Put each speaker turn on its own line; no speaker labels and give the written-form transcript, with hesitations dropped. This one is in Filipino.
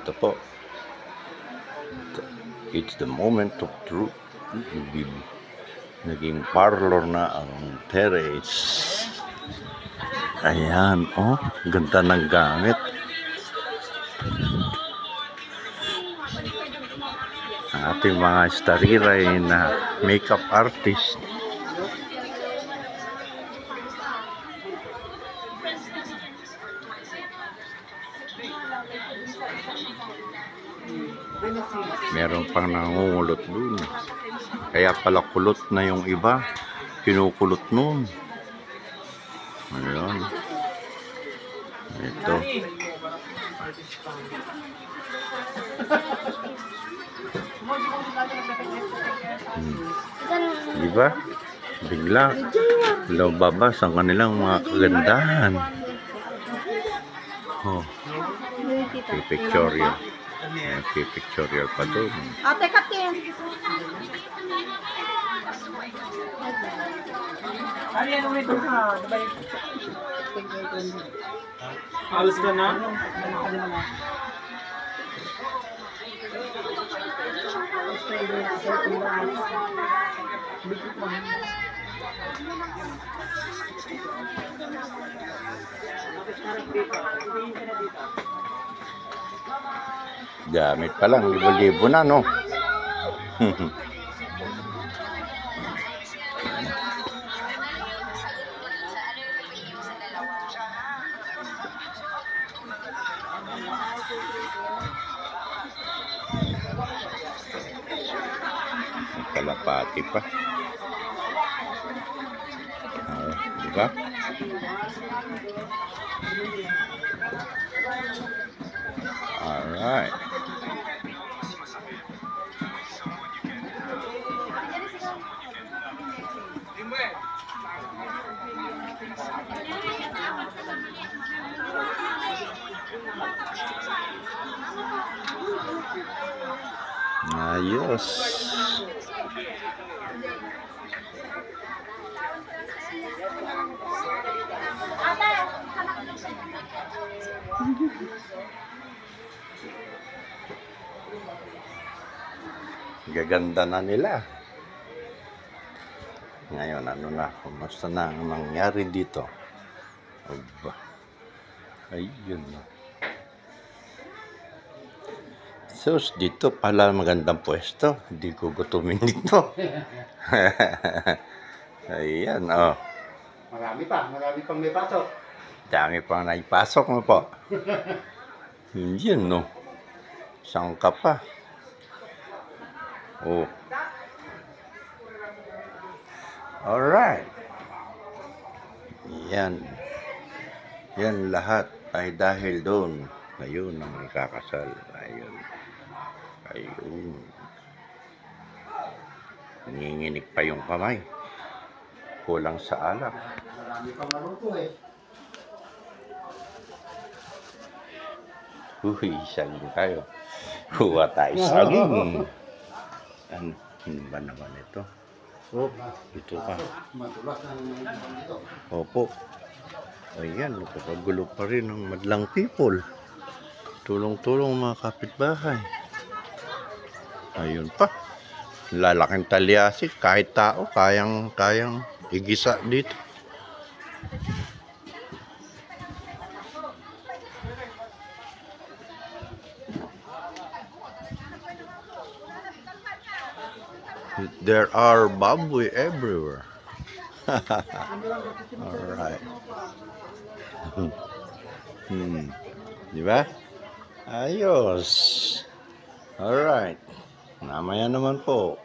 Ito po. It's the moment of truth. Naging parlor na ang terrace. Ayan, oh, ganda ng gamit. Ang ating mga stariray na makeup artist. Meron pang nangungulot dun. Kaya pala kulot na yung iba. Kinukulot nun. Ayan. Ito. Diba? Bigla lumabas ang kanilang mga kagandahan. Oh. Pictorial. Pictorial pa doon.
Ate Katin.
Alas ka na?
Gamit pa lang, libo-libo na, no? Kalapati pa. Diba? Alright. Ayos. Gaganda na nila. Ngayon, ano na, kumusta na ang nangyari dito? Aba. Ayun na. Sus, dito pala magandang pwesto. Hindi ko gutumin dito. Ayan, oh.
Marami pang may pasok.
Dami pang naipasok mo po. Yun, no. Saan ka pa? Oh. Alright. Yan. Yan lahat ay dahil doon. Ayun ang ikakasal. Ayun. Ayun. Nanginginig pa yung kamay. Kulang sa alak.
Marami pang maluto eh.
Uy, saging tayo. Huwa tayo saging. Ano ba naman ito? Oh, ito pa.
Matulas ng dito.
Opo. Ayan, nagpapagulo pa rin ng madlang people. Tulong-tulong mga kapitbahay. Ayun pa. Lalaking talyasi, kahit tao, kayang igisa dito. There are baboy everywhere. Alright. Diba? Ayos. Alright. Mamaya naman po.